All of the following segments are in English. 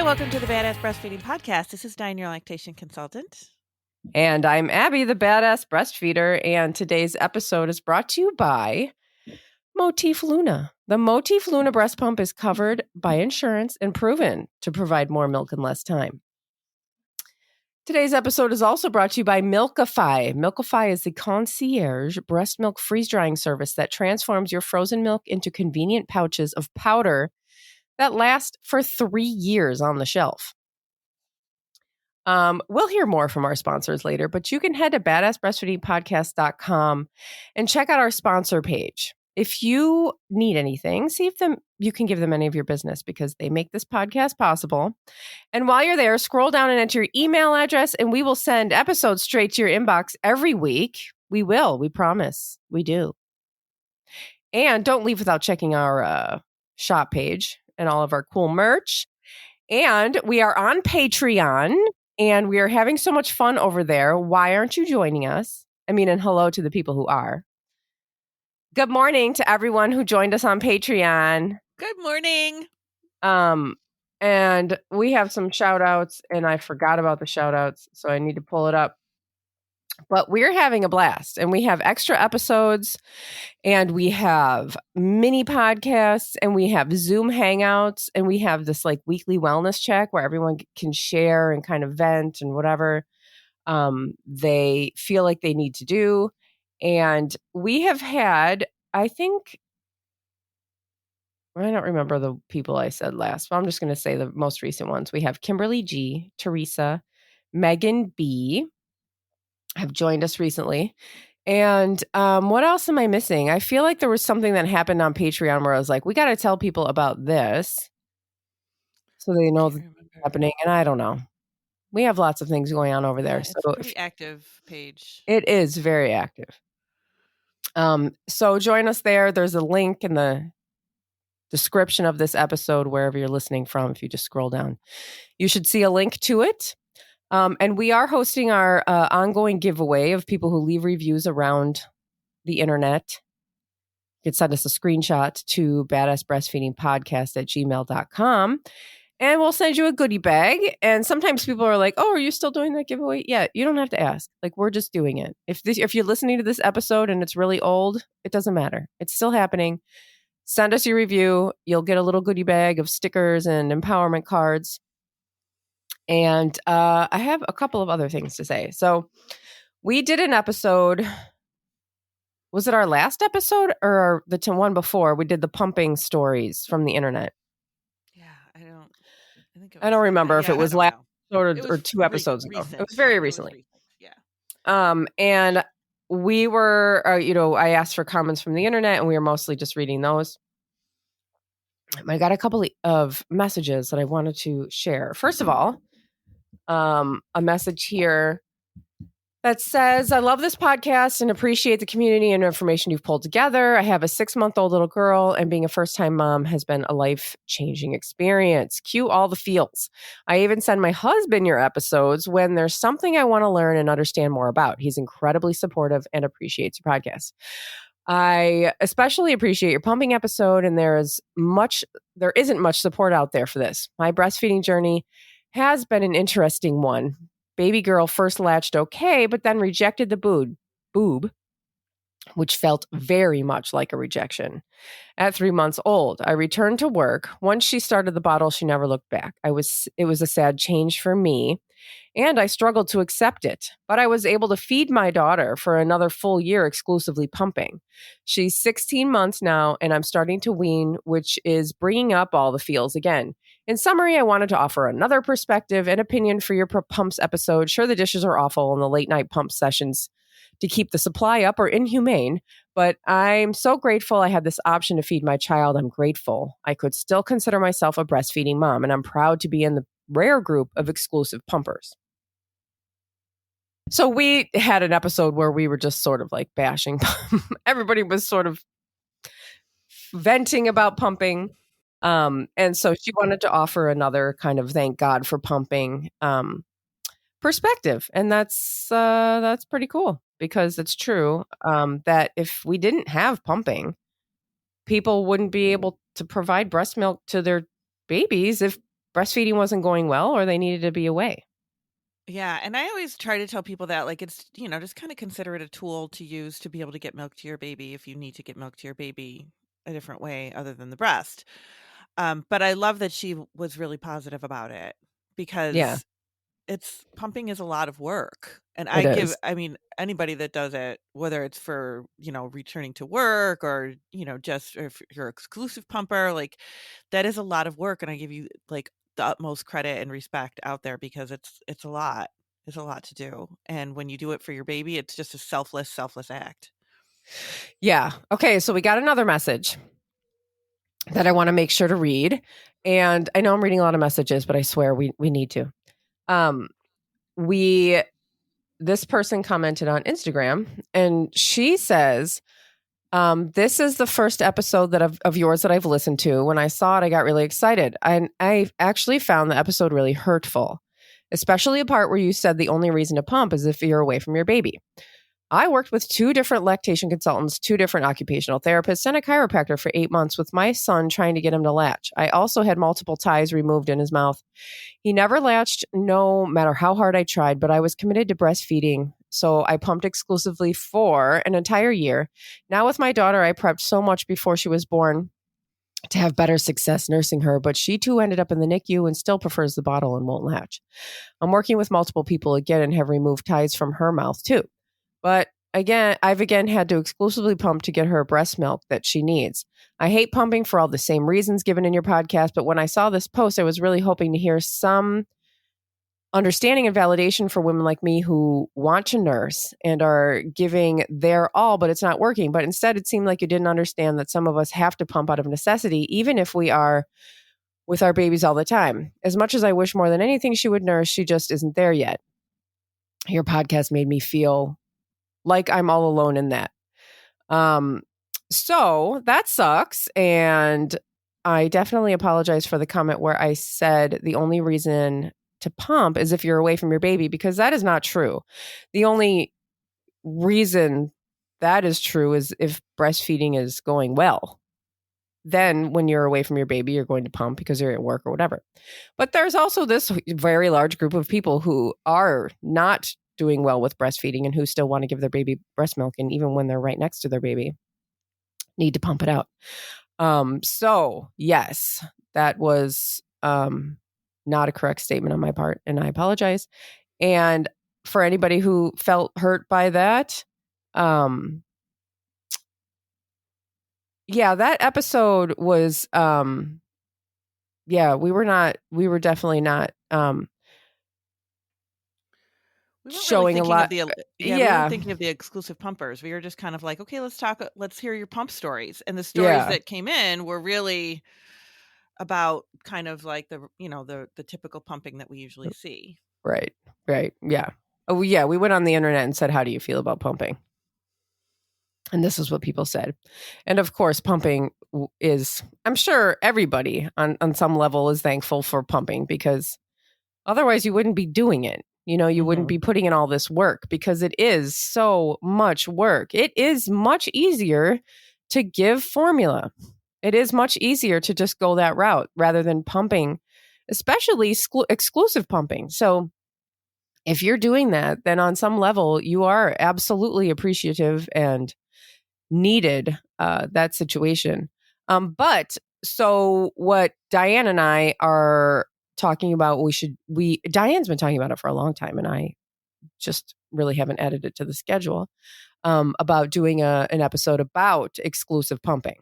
welcome to the Badass Breastfeeding Podcast. This is Dianne, your lactation consultant. And I'm Abby, the Badass Breastfeeder, and today's episode is brought to you by Motif Luna. The Motif Luna breast pump is covered by insurance and proven to provide more milk in less time. Today's episode is also brought to you by Milkify. Milkify is the concierge breast milk freeze-drying service that transforms your frozen milk into convenient pouches of powder that last for 3 years on the shelf. We'll hear more from our sponsors later, but you can head to badassbreastfeedingpodcast.com and check out our sponsor page. If you need anything, see if you can give them any of your business because they make this podcast possible. And while you're there, scroll down and enter your email address and we will send episodes straight to your inbox every week. We will. We promise. We do. And don't leave without checking our shop page and all of our cool merch. And we are on Patreon. And we are having so much fun over there. Why aren't you joining us? And hello to the people who are. Good morning to everyone who joined us on Patreon. Good morning. And we have some shout outs, and I forgot about the shout outs, so I need to pull it up. But we're having a blast, and we have extra episodes, and we have mini podcasts, and we have Zoom hangouts, and we have this weekly wellness check where everyone can share and kind of vent and whatever they feel like they need to do. And we have had, I don't remember the people I said last, but I'm just going to say the most recent ones. We have Kimberly G, Teresa, Megan B, have joined us recently. And what else am I missing? I feel like there was something that happened on Patreon where I was like, we got to tell people about this so they know what's happening. And I don't know. We have lots of things going on over there. It's a pretty active page. It is very active. So join us there. There's a link in the description of this episode, wherever you're listening from. If you just scroll down, you should see a link to it. And we are hosting our ongoing giveaway of people who leave reviews around the internet. You can send us a screenshot to badassbreastfeedingpodcast@gmail.com. And we'll send you a goodie bag. And sometimes people are like, oh, are you still doing that giveaway? Yeah, you don't have to ask. We're just doing it. If you're listening to this episode and it's really old, it doesn't matter. It's still happening. Send us your review. You'll get a little goodie bag of stickers and empowerment cards. And I have a couple of other things to say. So we did an episode. Was it our last episode or the one before? We did the pumping stories from the internet. Yeah, I don't remember if it was last episode or 2 episodes ago. It was very recently. Yeah. And we were, I asked for comments from the internet and we were mostly just reading those. I got a couple of messages that I wanted to share. First of all, a message here that says, I love this podcast and appreciate the community and information you've pulled together. I have a 6-month-old little girl and being a first-time mom has been a life-changing experience. Cue all the feels. I even send my husband your episodes when there's something I want to learn and understand more about. He's incredibly supportive and appreciates your podcast. I especially appreciate your pumping episode, and there isn't much support out there for this. My breastfeeding journey has been an interesting one. Baby girl first latched okay, but then rejected the boob, which felt very much like a rejection. At 3 months old, I returned to work. Once she started the bottle, she never looked back. It was a sad change for me, and I struggled to accept it. But I was able to feed my daughter for another full year exclusively pumping. She's 16 months now, and I'm starting to wean, which is bringing up all the feels again. In summary, I wanted to offer another perspective and opinion for your pumps episode. Sure, the dishes are awful and the late night pump sessions to keep the supply up are inhumane, but I'm so grateful I had this option to feed my child. I'm grateful I could still consider myself a breastfeeding mom, and I'm proud to be in the rare group of exclusive pumpers. So we had an episode where we were just sort of bashing. Everybody was sort of venting about pumping. And so she wanted to offer another kind of thank God for pumping perspective. And that's pretty cool because it's true that if we didn't have pumping, people wouldn't be able to provide breast milk to their babies if breastfeeding wasn't going well or they needed to be away. Yeah, and I always try to tell people that, like, it's, just kind of consider it a tool to use to be able to get milk to your baby if you need to get milk to your baby a different way other than the breast. But I love that she was really positive about it Yeah, because pumping is a lot of work. And it is. I mean, anybody that does it, whether it's for, returning to work or, just if you're exclusive pumper, like that is a lot of work. And I give you like the utmost credit and respect out there because it's a lot. It's a lot to do. And when you do it for your baby, it's just a selfless act. Yeah. Okay. So we got another message that I want to make sure to read. And I know I'm reading a lot of messages, but I swear we need to. Um, this person commented on Instagram and she says, this is the first episode of yours that I've listened to. When I saw it, I got really excited. And I actually found the episode really hurtful, especially a part where you said the only reason to pump is if you're away from your baby. I worked with 2 different lactation consultants, 2 different occupational therapists, and a chiropractor for 8 months with my son trying to get him to latch. I also had multiple ties removed in his mouth. He never latched no matter how hard I tried, but I was committed to breastfeeding. So I pumped exclusively for an entire year. Now with my daughter, I prepped so much before she was born to have better success nursing her, but she too ended up in the NICU and still prefers the bottle and won't latch. I'm working with multiple people again and have removed ties from her mouth too. But I've had to exclusively pump to get her breast milk that she needs. I hate pumping for all the same reasons given in your podcast, but when I saw this post, I was really hoping to hear some understanding and validation for women like me who want to nurse and are giving their all, but it's not working. But instead, it seemed like you didn't understand that some of us have to pump out of necessity, even if we are with our babies all the time. As much as I wish more than anything she would nurse, she just isn't there yet. Your podcast made me feel like I'm all alone in that. So that sucks. And I definitely apologize for the comment where I said the only reason to pump is if you're away from your baby, because that is not true. The only reason that is true is if breastfeeding is going well. Then when you're away from your baby, you're going to pump because you're at work or whatever. But there's also this very large group of people who are not doing well with breastfeeding and who still want to give their baby breast milk. And even when they're right next to their baby, need to pump it out. So yes, that was not a correct statement on my part, and I apologize. And for anybody who felt hurt by that, yeah, that episode was, we were definitely not, We weren't really showing a thinking lot. of the we weren't thinking of the exclusive pumpers. We were just kind of like, okay, let's hear your pump stories. And the stories that came in were really about kind of like the typical pumping that we usually see. Right. Yeah. Oh, yeah. We went on the internet and said, how do you feel about pumping? And this is what people said. And of course, pumping is, I'm sure everybody on some level is thankful for pumping because otherwise you wouldn't be doing it. You wouldn't be putting in all this work because it is so much work. It is much easier to give formula. It is much easier to just go that route rather than pumping, especially exclusive pumping. So if you're doing that, then on some level, you are absolutely appreciative and needed that situation. But so what Dianne and I are talking about, Diane's been talking about it for a long time, and I just really haven't added it to the schedule, about doing an episode about exclusive pumping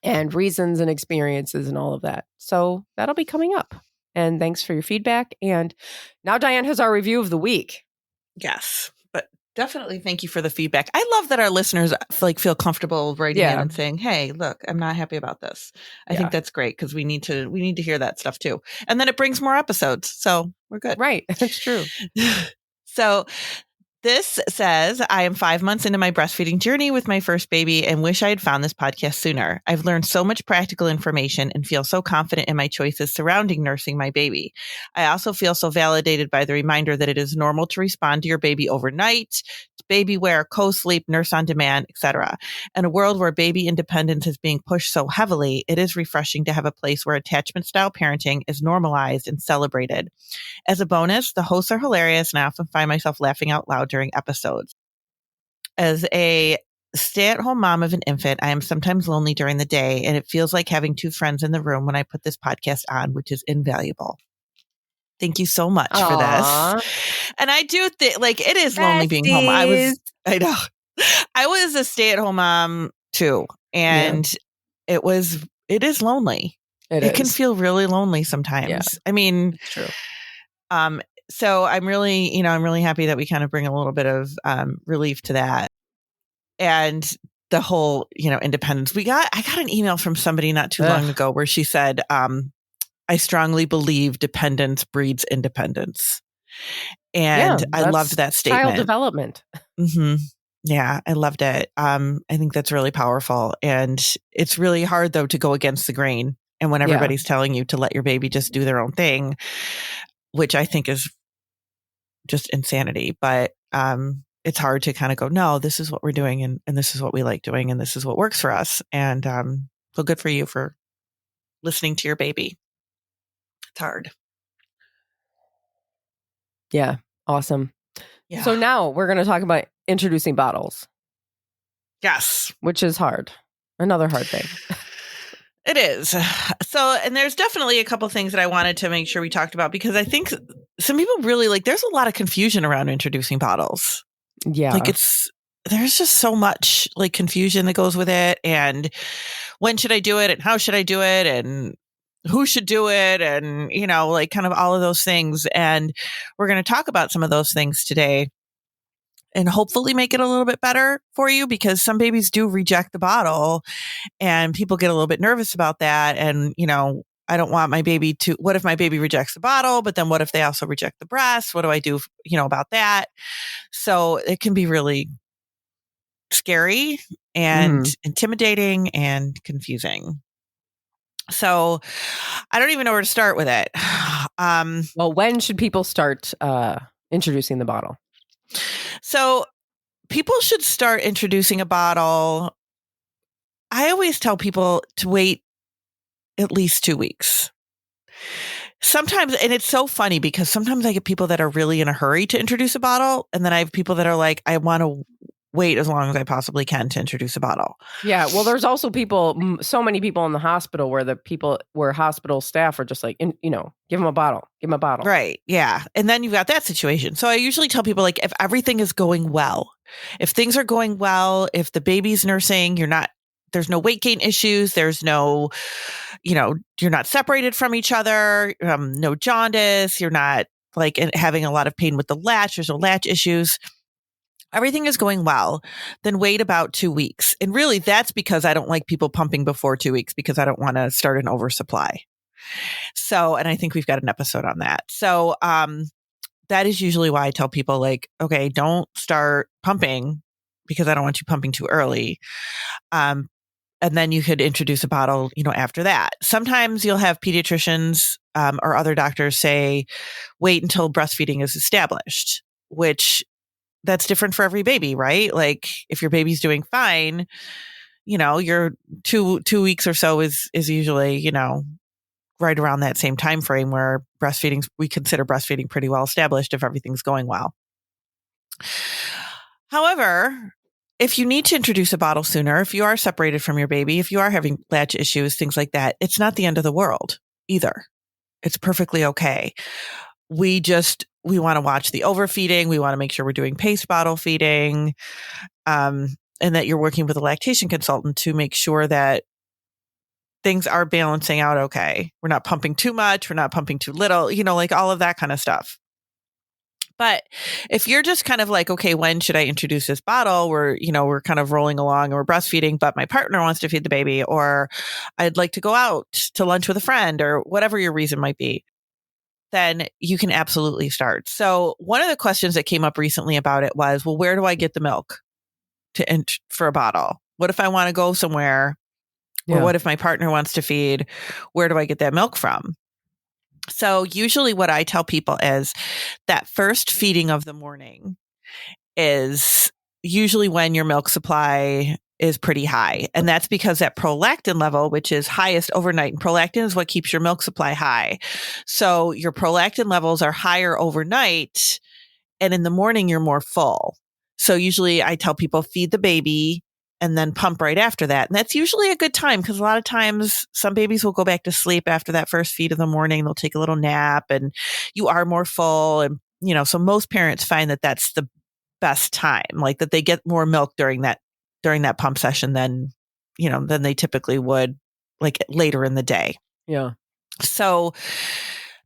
and reasons and experiences and all of that. So that'll be coming up. And thanks for your feedback. And now Dianne has our review of the week. Yes, but definitely thank you for the feedback. I love that our listeners feel comfortable writing in and saying, "Hey, look, I'm not happy about this." I think that's great because we need to hear that stuff too. And then it brings more episodes. So we're good. Right. That's true. So this says, I am 5 months into my breastfeeding journey with my first baby and wish I had found this podcast sooner. I've learned so much practical information and feel so confident in my choices surrounding nursing my baby. I also feel so validated by the reminder that it is normal to respond to your baby overnight baby wear, co-sleep, nurse on demand, etc. In a world where baby independence is being pushed so heavily, it is refreshing to have a place where attachment style parenting is normalized and celebrated. As a bonus, the hosts are hilarious and I often find myself laughing out loud during episodes. As a stay-at-home mom of an infant, I am sometimes lonely during the day, and it feels like having two friends in the room when I put this podcast on, which is invaluable. Thank you so much for this. Aw. And I do think, like, it is lonely being home. Besties. I know. I was a stay-at-home mom too, Yeah, and it is lonely. it It can is. feel really lonely Yeah, sometimes. I mean, it's true. so I'm really, I'm really happy that we kind of bring a little bit of relief to that. And the whole, independence. I got an email from somebody not too long Ugh. ago where she said, I strongly believe dependence breeds independence. Yeah, And I loved that's that child statement. development. Hmm. Yeah, I loved it. I think that's really powerful. And it's really hard, though, to go against the grain. And when Yeah. everybody's telling you to let your baby just do their own thing, which I think is just insanity. But it's hard to kind of go, no, this is what we're doing. And this is what we like doing. And this is what works for us. And so good for you for listening to your baby. It's hard. Yeah, awesome. Yeah. So now we're going to talk about introducing bottles, Yes. which is hard. Another hard thing. It is. So, and there's definitely a couple things that I wanted to make sure we talked about because I think some people really there's a lot of confusion around introducing bottles. Yeah. There's just so much confusion that goes with it. And when should I do it? And how should I do it? And who should do it? And, kind of all of those things. And we're going to talk about some of those things today and hopefully make it a little bit better for you because some babies do reject the bottle and people get a little bit nervous about that. And, I don't want my baby to, what if my baby rejects the bottle, but then what if they also reject the breast? What do I do, about that? So it can be really scary and intimidating and confusing. So I don't even know where to start with it. Well, when should people start introducing the bottle? So people should start introducing a bottle. I always tell people to wait at least 2 weeks. Sometimes, and it's so funny because sometimes I get people that are really in a hurry to introduce a bottle. And then I have people that are like, I want to wait as long as I possibly can to introduce a bottle. Yeah. Well, there's also so many people in the hospital where hospital staff are just like, give them a bottle, give them a bottle. Right. Yeah. And then you've got that situation. So I usually tell people if everything is going well, if things are going well, if the baby's nursing, there's no weight gain issues. There's no, you're not separated from each other, no jaundice. You're not having a lot of pain with the latch. There's no latch issues. Everything is going well, then wait about 2 weeks. And really that's because I don't like people pumping before 2 weeks because I don't want to start an oversupply. So, and I think we've got an episode on that. So, that is usually why I tell people okay, don't start pumping because I don't want you pumping too early. And then you could introduce a bottle, after that. Sometimes you'll have pediatricians or other doctors say, wait until breastfeeding is established, which that's different for every baby, right? If your baby's doing fine, your two weeks or so is usually, right around that same time frame where we consider breastfeeding pretty well established if everything's going well. However, if you need to introduce a bottle sooner, if you are separated from your baby, if you are having latch issues, things like that, it's not the end of the world either. It's perfectly okay. We want to watch the overfeeding. We want to make sure we're doing paced bottle feeding, and that you're working with a lactation consultant to make sure that things are balancing out okay. We're not pumping too much. We're not pumping too little, all of that kind of stuff. But if you're just kind of okay, when should I introduce this bottle? We're kind of rolling along and we're breastfeeding, but my partner wants to feed the baby, or I'd like to go out to lunch with a friend, or whatever your reason might be, then you can absolutely start. So one of the questions that came up recently about it was, well, where do I get the milk for a bottle? What if I want to go somewhere? Yeah. Or what if my partner wants to feed? Where do I get that milk from? So usually what I tell people is that first feeding of the morning is usually when your milk supply is pretty high. And that's because that prolactin level, which is highest overnight, and prolactin is what keeps your milk supply high. So your prolactin levels are higher overnight, and in the morning you're more full. So usually I tell people feed the baby and then pump right after that. And that's usually a good time because a lot of times some babies will go back to sleep after that first feed of the morning. They'll take a little nap and you are more full. And, so most parents find that that's the best time, like that they get more milk during that pump session than they typically would like later in the day. Yeah. So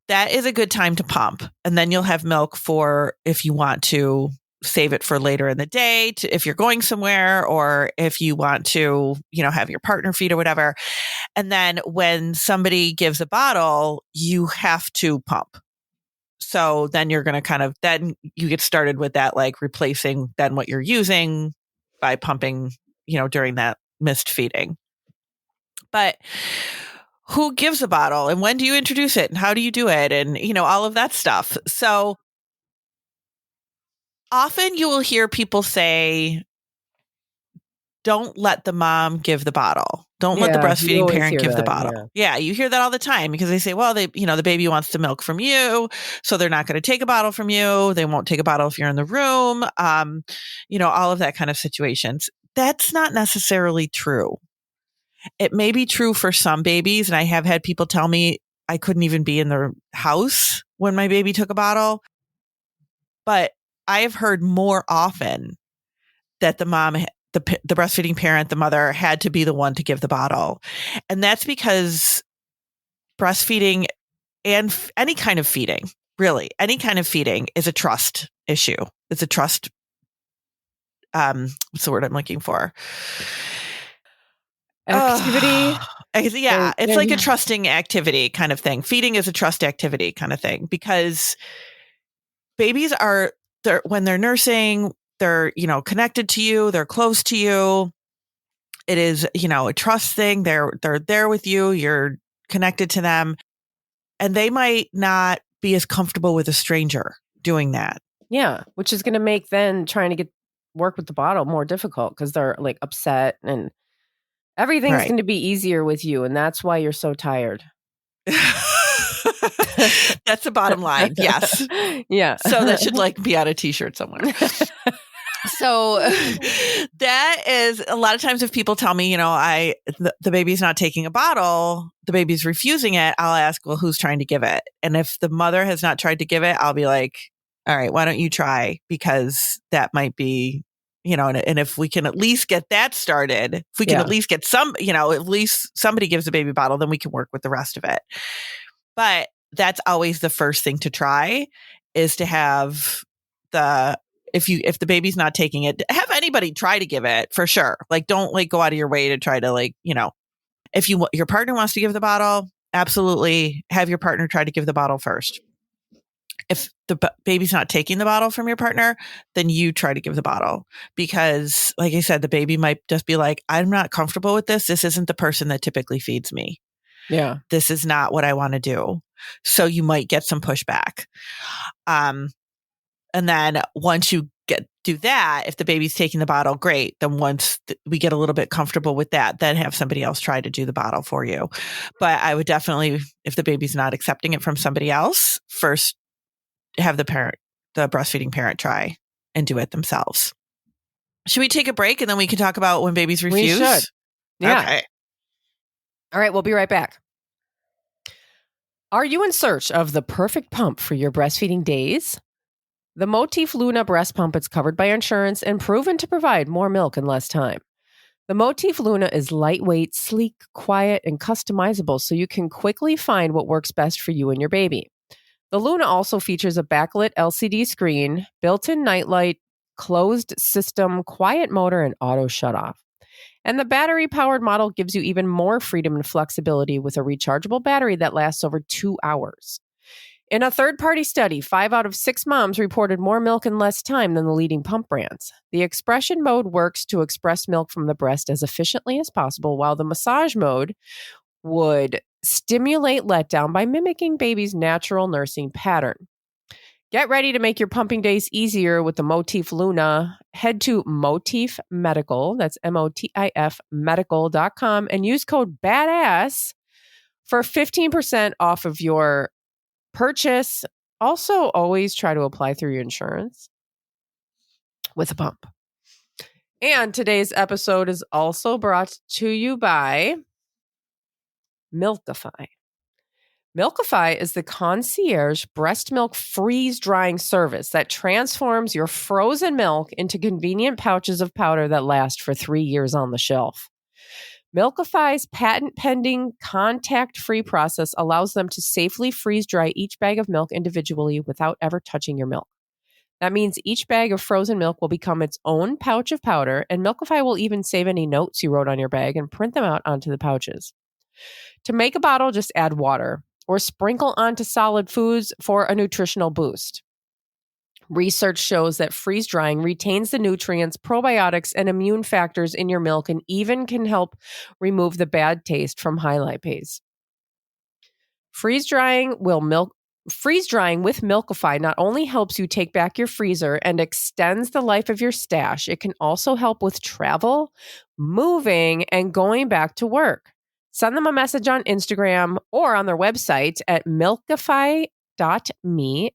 that is a good time to pump. And then you'll have milk for if you want to save it for later in the day, if you're going somewhere, or if you want to, have your partner feed or whatever. And then when somebody gives a bottle, you have to pump. So then you're going to then you get started with that, like replacing then what you're using by pumping, during that missed feeding. But who gives a bottle and when do you introduce it and how do you do it? And, all of that stuff. So often you will hear people say, don't let the mom give the bottle. Don't let the you breastfeeding always parent hear give the that, bottle. Yeah, you hear that all the time because they say, well, the baby wants to milk from you, so they're not going to take a bottle from you. They won't take a bottle if you're in the room. All of that kind of situations. That's not necessarily true. It may be true for some babies, and I have had people tell me I couldn't even be in the house when my baby took a bottle. But I have heard more often that the mom, the breastfeeding parent, the mother had to be the one to give the bottle. And that's because breastfeeding and any kind of feeding, really, any kind of feeding is a trust issue. It's a trust, what's the word I'm looking for? Activity. Yeah, it's like a trusting activity kind of thing. Feeding is a trust activity kind of thing because babies when they're nursing, they're, connected to you, they're close to you. It is, a trust thing. They're there with you. You're connected to them, and they might not be as comfortable with a stranger doing that. Yeah, which is going to make then trying to work with the bottle more difficult because they're like upset and everything's going to be easier with you, and that's why you're so tired. That's the bottom line. Yes. Yeah. So that should be on a t-shirt somewhere. So that is a lot of times if people tell me, the baby's not taking a bottle, the baby's refusing it, I'll ask, well, who's trying to give it? And if the mother has not tried to give it, I'll be like, all right, why don't you try? Because that might be, and if we can at least get that started, if we can at least get at least somebody gives a baby bottle, then we can work with the rest of it. But that's always the first thing to try is to have if the baby's not taking it, have anybody try to give it for sure. Like, don't go out of your way to try to if your partner wants to give the bottle, absolutely have your partner try to give the bottle first. If the baby's not taking the bottle from your partner, then you try to give the bottle because, like I said, the baby might just be like, I'm not comfortable with this. This isn't the person that typically feeds me. Yeah. This is not what I want to do. So you might get some pushback. And then once you do that, if the baby's taking the bottle, great. Then once we get a little bit comfortable with that, then have somebody else try to do the bottle for you. But I would definitely, if the baby's not accepting it from somebody else, first have the breastfeeding parent try and do it themselves. Should we take a break and then we can talk about when babies refuse? We should. Yeah. Okay. All right, we'll be right back. Are you in search of the perfect pump for your breastfeeding days? The Motif Luna breast pump is covered by insurance and proven to provide more milk in less time. The Motif Luna is lightweight, sleek, quiet, and customizable so you can quickly find what works best for you and your baby. The Luna also features a backlit LCD screen, built-in nightlight, closed system, quiet motor, and auto shutoff. And the battery-powered model gives you even more freedom and flexibility with a rechargeable battery that lasts over 2 hours. In a third-party study, 5 out of 6 moms reported more milk in less time than the leading pump brands. The expression mode works to express milk from the breast as efficiently as possible, while the massage mode would stimulate letdown by mimicking baby's natural nursing pattern. Get ready to make your pumping days easier with the Motif Luna. Head to Motif Medical, that's MOTIF medical.com, and use code BADASS for 15% off of your purchase. Also, always try to apply through your insurance with a pump. And today's episode is also brought to you by Milkify. Milkify is the concierge breast milk freeze drying service that transforms your frozen milk into convenient pouches of powder that last for 3 years on the shelf. Milkify's patent pending contact free process allows them to safely freeze dry each bag of milk individually without ever touching your milk. That means each bag of frozen milk will become its own pouch of powder, and Milkify will even save any notes you wrote on your bag and print them out onto the pouches. To make a bottle, just add water or sprinkle onto solid foods for a nutritional boost. Research shows that freeze drying retains the nutrients, probiotics, and immune factors in your milk and even can help remove the bad taste from high lipase. Freeze drying with Milkify not only helps you take back your freezer and extends the life of your stash, it can also help with travel, moving, and going back to work. Send them a message on Instagram or on their website at milkify.me,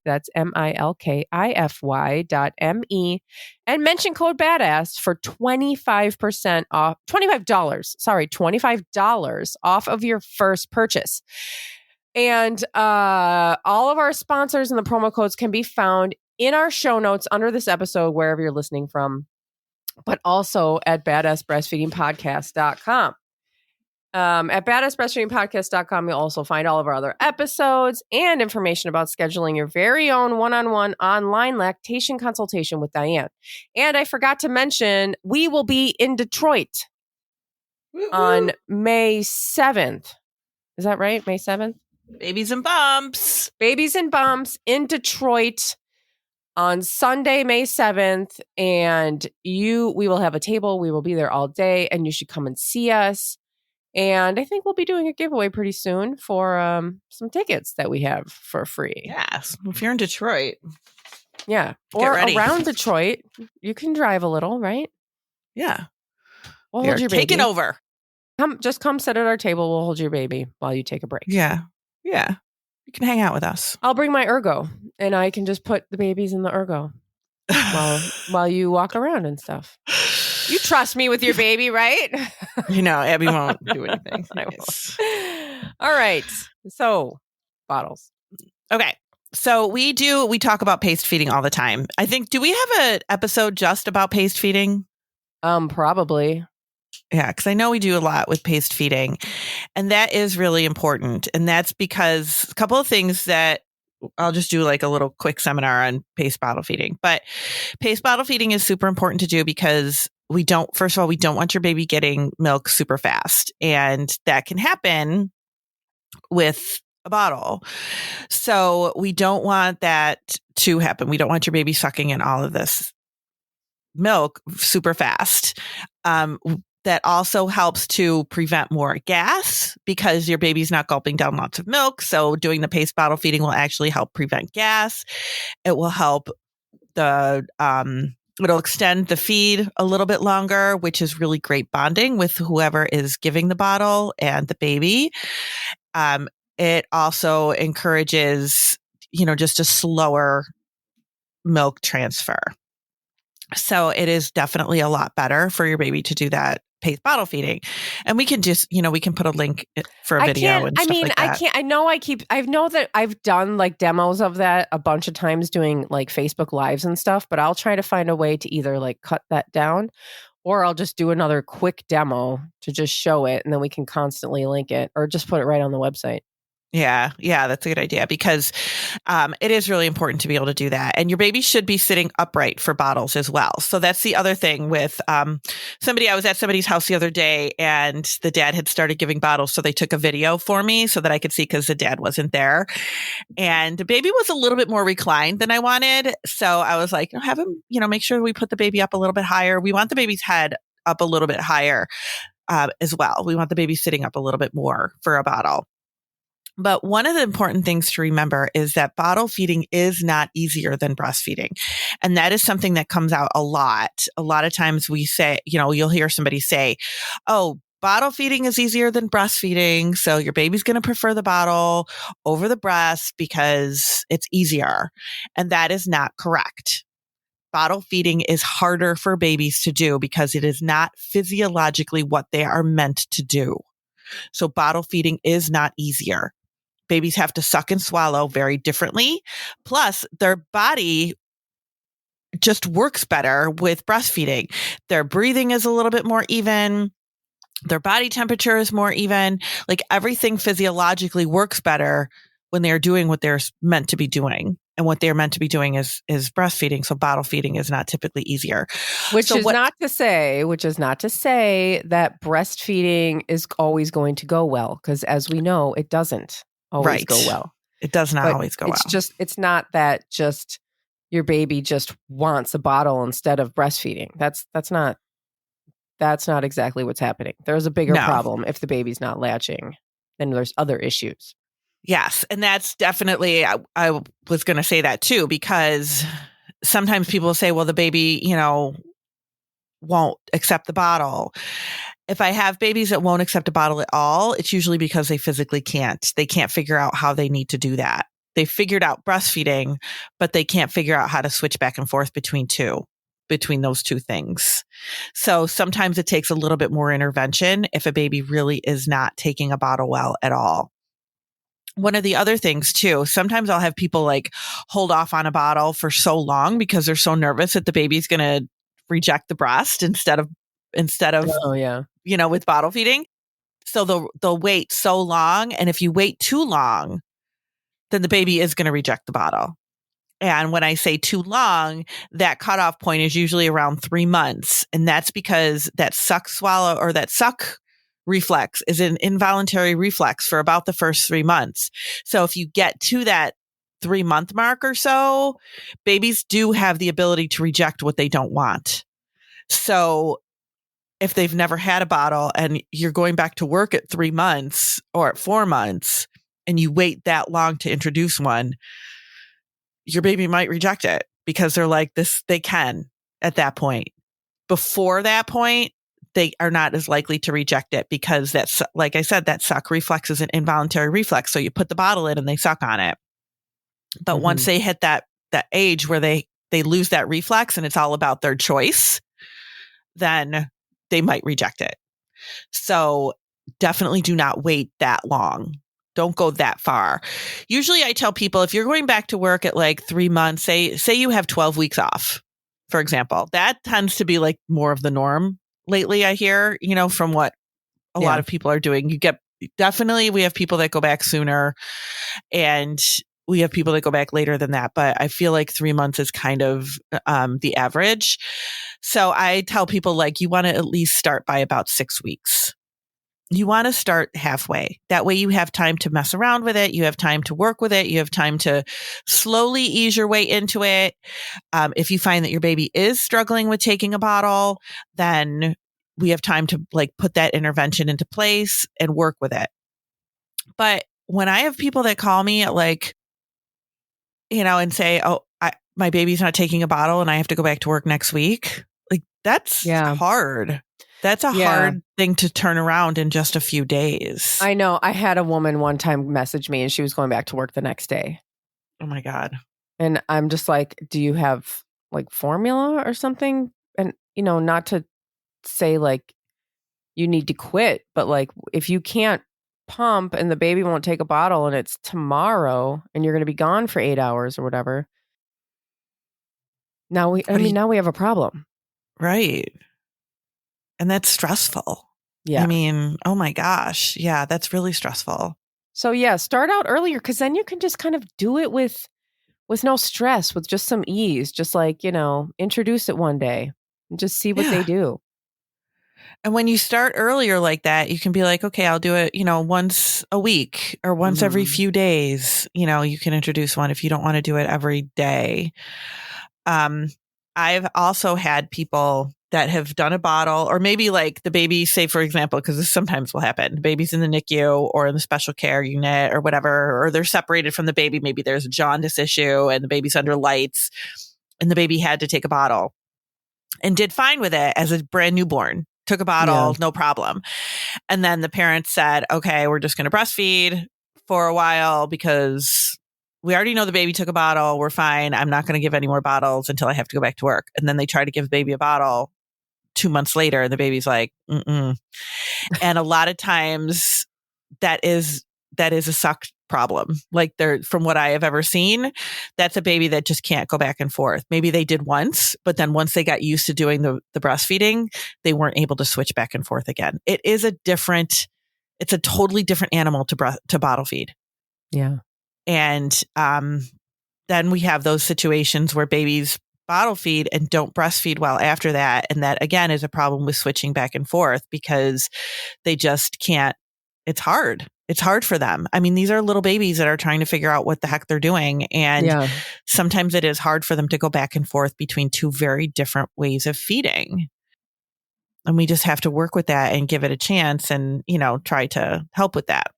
that's MILKIFY.me, and mention code BADASS for 25% off, $25 off of your first purchase. And all of our sponsors and the promo codes can be found in our show notes under this episode, wherever you're listening from, but also at badassbreastfeedingpodcast.com. At badassbreastfeedingpodcast.com, you'll also find all of our other episodes and information about scheduling your very own one-on-one online lactation consultation with Dianne. And I forgot to mention, we will be in Detroit on May 7th. Is that right? May 7th? Babies and bumps. Babies and Bumps in Detroit on Sunday, May 7th. And we will have a table. We will be there all day, and you should come and see us. And I think we'll be doing a giveaway pretty soon for some tickets that we have for free. Yes. If you're in Detroit. Yeah. Or around Detroit. You can drive a little, right? Yeah. We'll hold your baby. Taking over. Come sit at our table. We'll hold your baby while you take a break. Yeah. Yeah. You can hang out with us. I'll bring my ergo, and I can just put the babies in the ergo while you walk around and stuff. You trust me with your baby, right? Abby won't do anything. I won't. All right. So, bottles. Okay. So we talk about paste feeding all the time. I think, do we have an episode just about paste feeding? Probably. Yeah, because I know we do a lot with paste feeding, and that is really important. And that's because a couple of things that I'll just do like a little quick seminar on paste bottle feeding. But paste bottle feeding is super important to do because first of all, we don't want your baby getting milk super fast. And that can happen with a bottle. So we don't want that to happen. We don't want your baby sucking in all of this milk super fast. That also helps to prevent more gas because your baby's not gulping down lots of milk. So doing the paste bottle feeding will actually help prevent gas. It will help it'll extend the feed a little bit longer, which is really great bonding with whoever is giving the bottle and the baby. It also encourages, just a slower milk transfer. So it is definitely a lot better for your baby to do that paste bottle feeding. And we can just, we can put a link for a video and stuff like that. I know that I've done like demos of that a bunch of times doing like Facebook Lives and stuff, but I'll try to find a way to either like cut that down or I'll just do another quick demo to just show it and then we can constantly link it or just put it right on the website. Yeah, that's a good idea because it is really important to be able to do that. And your baby should be sitting upright for bottles as well. So that's the other thing with I was at somebody's house the other day and the dad had started giving bottles. So they took a video for me so that I could see because the dad wasn't there. And the baby was a little bit more reclined than I wanted. So I was like, have him, make sure we put the baby up a little bit higher. We want the baby's head up a little bit higher as well. We want the baby sitting up a little bit more for a bottle. But one of the important things to remember is that bottle feeding is not easier than breastfeeding. And that is something that comes out a lot. A lot of times we say, you'll hear somebody say, oh, bottle feeding is easier than breastfeeding. So your baby's going to prefer the bottle over the breast because it's easier. And that is not correct. Bottle feeding is harder for babies to do because it is not physiologically what they are meant to do. So bottle feeding is not easier. Babies have to suck and swallow very differently. Plus, their body just works better with breastfeeding. Their breathing is a little bit more even. Their body temperature is more even. Like everything physiologically works better when they're doing what they're meant to be doing. And what they're meant to be doing is breastfeeding. So bottle feeding is not typically easier. Which is not to say that breastfeeding is always going to go well, because as we know, it doesn't always go well. It does not always go well. It's not that just your baby just wants a bottle instead of breastfeeding. That's not exactly what's happening. There's a bigger problem if the baby's not latching, then there's other issues. Yes. And that's definitely, I was going to say that too, because sometimes people say, well, the baby, won't accept the bottle. If I have babies that won't accept a bottle at all, it's usually because they physically can't. They can't figure out how they need to do that. They figured out breastfeeding, but they can't figure out how to switch back and forth between those two things. So sometimes it takes a little bit more intervention if a baby really is not taking a bottle well at all. One of the other things too, sometimes I'll have people like hold off on a bottle for so long because they're so nervous that the baby's going to reject the breast instead of with bottle feeding. So they'll wait so long. And if you wait too long, then the baby is going to reject the bottle. And when I say too long, that cutoff point is usually around 3 months. And that's because that suck swallow or that suck reflex is an involuntary reflex for about the first 3 months. So if you get to that 3-month mark or so, babies do have the ability to reject what they don't want. So if they've never had a bottle and you're going back to work at 3 months or at 4 months and you wait that long to introduce one, your baby might reject it because they're like this, they can at that point. Before that point, they are not as likely to reject it because that's, like I said, that suck reflex is an involuntary reflex. So you put the bottle in and they suck on it. But once they hit that age where they lose that reflex and it's all about their choice, then they might reject it. So definitely do not wait that long. Don't go that far. Usually I tell people if you're going back to work at like 3 months, say you have 12 weeks off, for example, that tends to be like more of the norm lately. I hear, from what a lot of people are doing. We have people that go back sooner and we have people that go back later than that. But I feel like 3 months is kind of the average. So I tell people like you want to at least start by about 6 weeks. You want to start halfway. That way you have time to mess around with it. You have time to work with it. You have time to slowly ease your way into it. If you find that your baby is struggling with taking a bottle, then we have time to like put that intervention into place and work with it. But when I have people that call me at like, and say, oh, my baby's not taking a bottle and I have to go back to work next week. Like that's hard. That's a hard thing to turn around in just a few days. I know. I had a woman one time message me and she was going back to work the next day. Oh my God. And I'm just like, do you have like formula or something? And, not to say like you need to quit, but like if you can't pump and the baby won't take a bottle and it's tomorrow and you're going to be gone for 8 hours or whatever. Now we have a problem. Right. And that's stressful. Yeah. I mean, oh my gosh. Yeah, that's really stressful. So start out earlier because then you can just kind of do it with no stress, with just some ease, just like, introduce it one day and just see what they do. And when you start earlier like that, you can be like, okay, I'll do it, once a week or once every few days. You can introduce one if you don't want to do it every day. I've also had people that have done a bottle, or maybe like the baby, say, for example, because this sometimes will happen, the baby's in the NICU or in the special care unit or whatever, or they're separated from the baby. Maybe there's a jaundice issue and the baby's under lights and the baby had to take a bottle and did fine with it as a brand newborn, took a Yeah. bottle, no problem. And then the parents said, okay, we're just going to breastfeed for a while because we already know the baby took a bottle. We're fine. I'm not going to give any more bottles until I have to go back to work. And then they try to give the baby a bottle 2 months later, and the baby's like, mm-mm. And a lot of times that is a suck problem. Like from what I have ever seen, that's a baby that just can't go back and forth. Maybe they did once, but then once they got used to doing the breastfeeding, they weren't able to switch back and forth again. It's a totally different animal to bottle feed. Yeah. And then we have those situations where babies bottle feed and don't breastfeed well after that. And that again is a problem with switching back and forth because they just can't. It's hard. It's hard for them. I mean, these are little babies that are trying to figure out what the heck they're doing. And sometimes it is hard for them to go back and forth between two very different ways of feeding. And we just have to work with that and give it a chance and, try to help with that.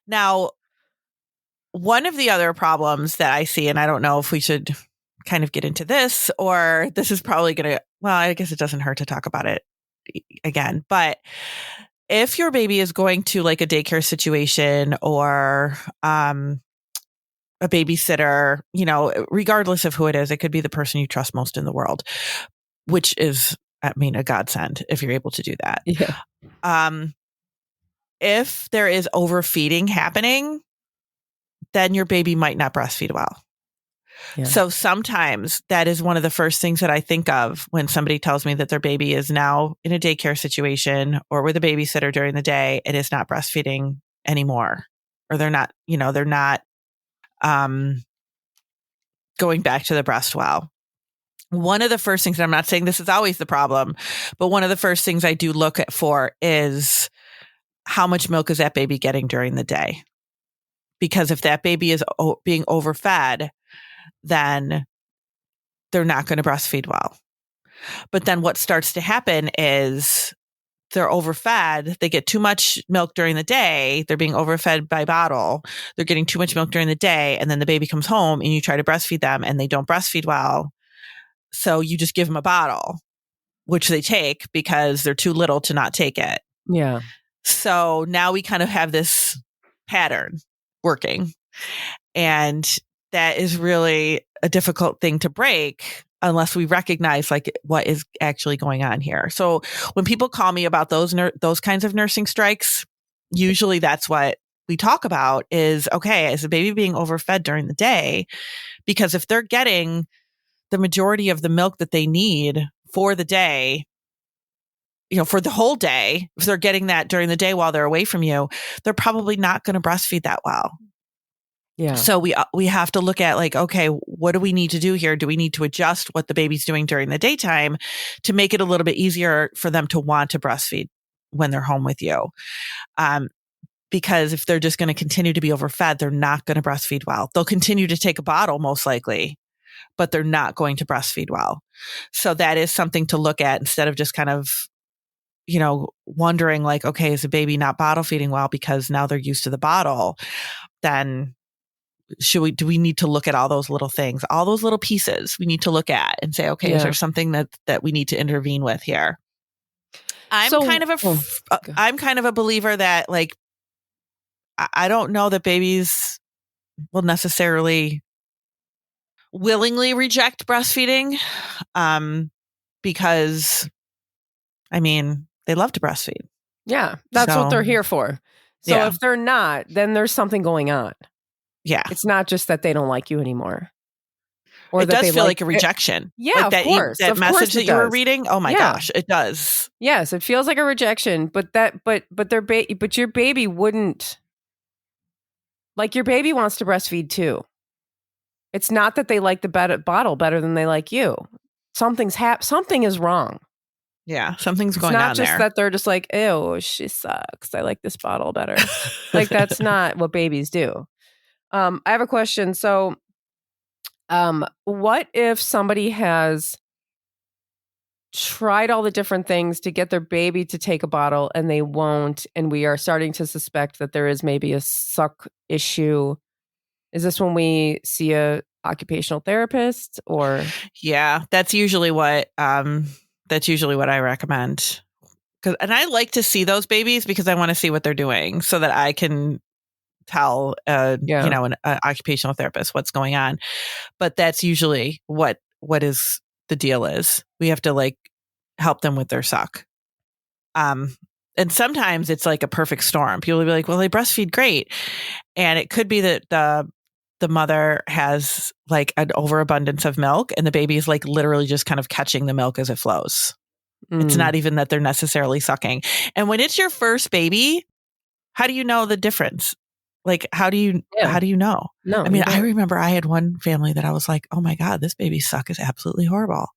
Now, one of the other problems that I see, and I don't know if we should kind of get into this, or this is probably going to, well, I guess it doesn't hurt to talk about it again, but if your baby is going to like a daycare situation or a babysitter, regardless of who it is, it could be the person you trust most in the world, which is, a godsend if you're able to do that. Yeah. If there is overfeeding happening, then your baby might not breastfeed well. Yeah. So sometimes that is one of the first things that I think of when somebody tells me that their baby is now in a daycare situation or with a babysitter during the day and is not breastfeeding anymore, or they're not going back to the breast well. One of the first things, and I'm not saying this is always the problem, but one of the first things I do look for is how much milk is that baby getting during the day? Because if that baby is being overfed, then they're not going to breastfeed well. But then what starts to happen is they're overfed. They get too much milk during the day. They're being overfed by bottle. They're getting too much milk during the day. And then the baby comes home and you try to breastfeed them and they don't breastfeed well. So you just give them a bottle, which they take because they're too little to not take it. Yeah. So now we kind of have this pattern working. And that is really a difficult thing to break unless we recognize like what is actually going on here. So when people call me about those kinds of nursing strikes, usually that's what we talk about is, okay, is the baby being overfed during the day? Because if they're getting the majority of the milk that they need for the day, for the whole day, if they're getting that during the day while they're away from you, they're probably not going to breastfeed that well. Yeah. So we have to look at like, okay, what do we need to do here? Do we need to adjust what the baby's doing during the daytime to make it a little bit easier for them to want to breastfeed when they're home with you? Because if they're just going to continue to be overfed, they're not going to breastfeed well. They'll continue to take a bottle most likely, but they're not going to breastfeed well. So that is something to look at instead of just kind of, wondering like, okay, is the baby not bottle feeding well because now they're used to the bottle? Then do we need to look at all those little things, all those little pieces we need to look at and say, okay, is there something that we need to intervene with here? I'm kind of a believer that like, I don't know that babies will necessarily willingly reject breastfeeding, because they love to breastfeed. Yeah, that's what they're here for. So if they're not, then there's something going on. Yeah. It's not just that they don't like you anymore. Or it does feel like a rejection. Yeah, like of course. That message that you were reading. Oh my gosh, it does. Yes, it feels like a rejection, but your baby wouldn't. Like your baby wants to breastfeed too. It's not that they like the bottle better than they like you. Something is wrong. Yeah, something's going on there. It's not just that they're just like, ew, she sucks. I like this bottle better. Like that's not what babies do. I have a question. So, what if somebody has tried all the different things to get their baby to take a bottle and they won't, and we are starting to suspect that there is maybe a suck issue, is this when we see a occupational therapist or? Yeah, that's usually what I recommend. And I like to see those babies because I want to see what they're doing so that I can tell an occupational therapist what's going on. But that's usually what is the deal is. We have to like help them with their suck. And sometimes it's like a perfect storm. People will be like, well, they breastfeed great. And it could be that the mother has like an overabundance of milk and the baby is like literally just kind of catching the milk as it flows. It's not even that they're necessarily sucking. And when it's your first baby, how do you know the difference? Like, how do you know? No, I mean, I remember I had one family that I was like, oh my God, this baby's suck is absolutely horrible.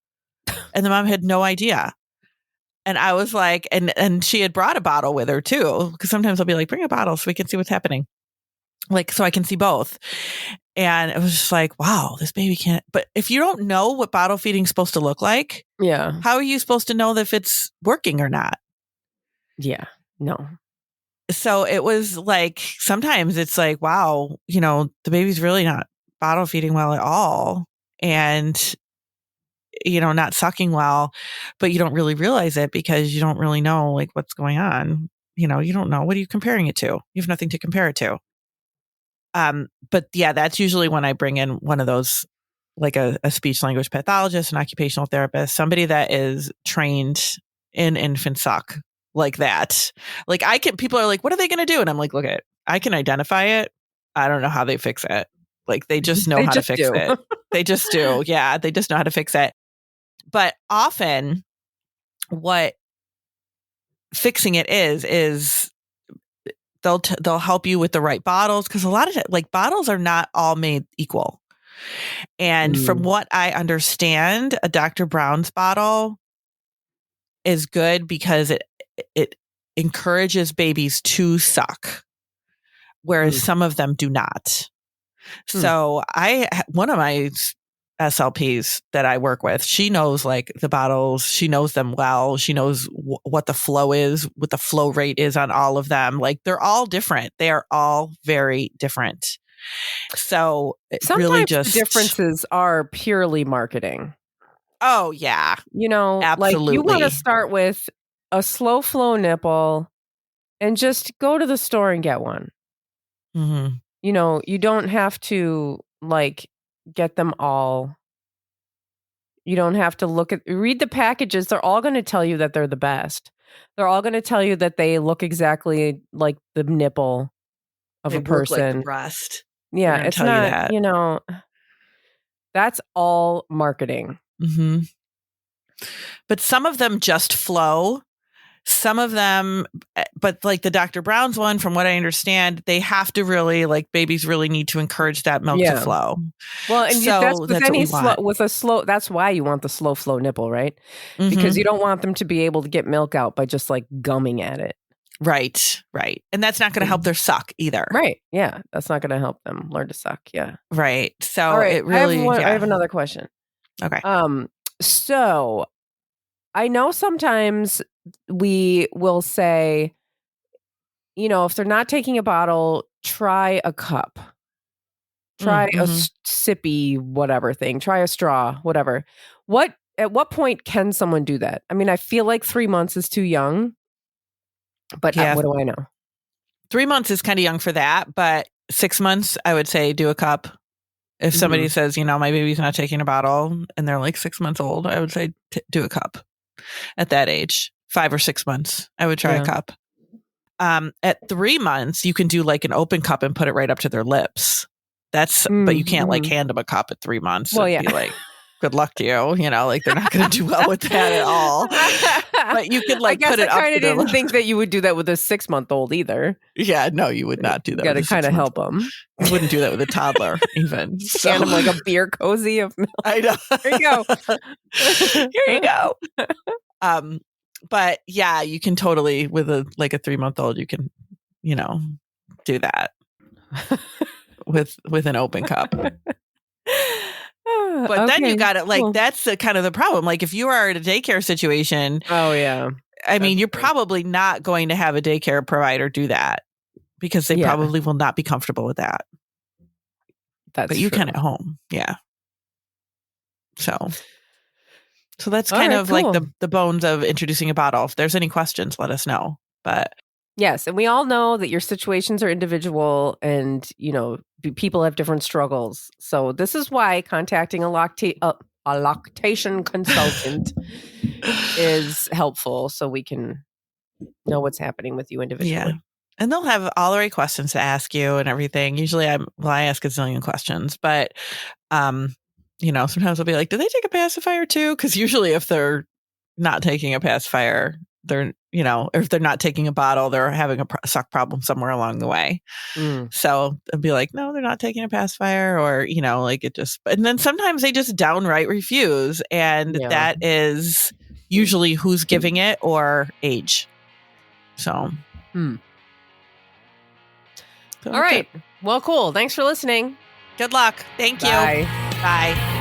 And the mom had no idea. And I was like, and she had brought a bottle with her too, because sometimes I'll be like, bring a bottle so we can see what's happening. Like, so I can see both. And it was just like, wow, this baby can't. But if you don't know what bottle feeding is supposed to look like, how are you supposed to know if it's working or not? Yeah, no. So it was like, sometimes it's like, wow, the baby's really not bottle feeding well at all. And, not sucking well, but you don't really realize it because you don't really know like what's going on. You don't know. What are you comparing it to? You have nothing to compare it to. But yeah, that's usually when I bring in one of those, like a speech language pathologist, an occupational therapist, somebody that is trained in infant suck like that. Like people are like, what are they going to do? And I'm like, look, I can identify it. I don't know how they fix it. Like they just know how to fix it. They just do. Yeah. They just know how to fix it. But often what fixing it is they'll help you with the right bottles. Cause a lot of like bottles are not all made equal. And from what I understand, a Dr. Brown's bottle is good because it encourages babies to suck, whereas some of them do not. So one of my SLPs that I work with, she knows like the bottles, she knows them well. She knows what the flow is, what the flow rate is on all of them. Like they're all different. They are all very different. So sometimes really just the differences are purely marketing. Oh yeah. Absolutely. Like you want to start with a slow flow nipple and just go to the store and get one. Mm-hmm. You don't have to like get them all. You don't have to read the packages. They're all going to tell you that they're the best. They're all going to tell you that they look exactly like the nipple of a person. Look like the breast. Yeah, it's not, that's all marketing. Mm-hmm. But some of them just flow. Some of them, but like the Dr. Brown's one, from what I understand, they have to really like babies really need to encourage that milk to flow. Well, and so that's why you want the slow flow nipple, right? Because you don't want them to be able to get milk out by just like gumming at it. Right. And that's not going to help their suck either. Right. Yeah. That's not going to help them learn to suck. Yeah. Right. So it really, I have another question. Okay. So I know sometimes we will say, if they're not taking a bottle, try a cup. Try a sippy whatever thing. Try a straw, whatever. At what point can someone do that? I mean, I feel like 3 months is too young, but what do I know? 3 months is kind of young for that, but 6 months, I would say do a cup. If somebody says, my baby's not taking a bottle and they're like 6 months old, I would say do a cup at that age. 5 or 6 months, I would try a cup. At 3 months, you can do like an open cup and put it right up to their lips. But you can't like hand them a cup at 3 months. Well, be like, good luck to you. Like they're not going to do well with that at all. But you could like put it up. I kind of didn't think that you would do that with a 6-month-old either. Yeah, no, you would not do that. You got to kind of help them. You wouldn't do that with a toddler, even. So. Hand them like a beer cozy of milk. I know. Here you go. Here you go. But yeah, you can totally with a 3-month-old, you can, do that with an open cup. But then you Okay, got it, like, cool. that's the kind of the problem. Like, if you are in a daycare situation, Oh, yeah. I mean, That's you're true. probably not going to have a daycare provider do that because they Yeah. probably will not be comfortable with that. That's But you true. can at home. Yeah. So that's All kind right, of like cool. the bones of introducing a bottle. If there's any questions, let us know. But Yes, and we all know that your situations are individual and, people have different struggles. So this is why contacting a lactation consultant is helpful so we can know what's happening with you yeah. individually. And they'll have all the right questions to ask you and everything. Usually I ask a zillion questions, but sometimes I'll be like, do they take a pacifier too? Because usually if they're not taking a pacifier, they're, or if they're not taking a bottle, they're having a suck problem somewhere along the way. Mm. So I'd be like, no, they're not taking a pacifier, or, like it just, and then sometimes they just downright refuse. And Yeah. that is usually who's giving it or age. So. All right. Well, cool. Thanks for listening. Good luck. Thank you. Bye. Bye.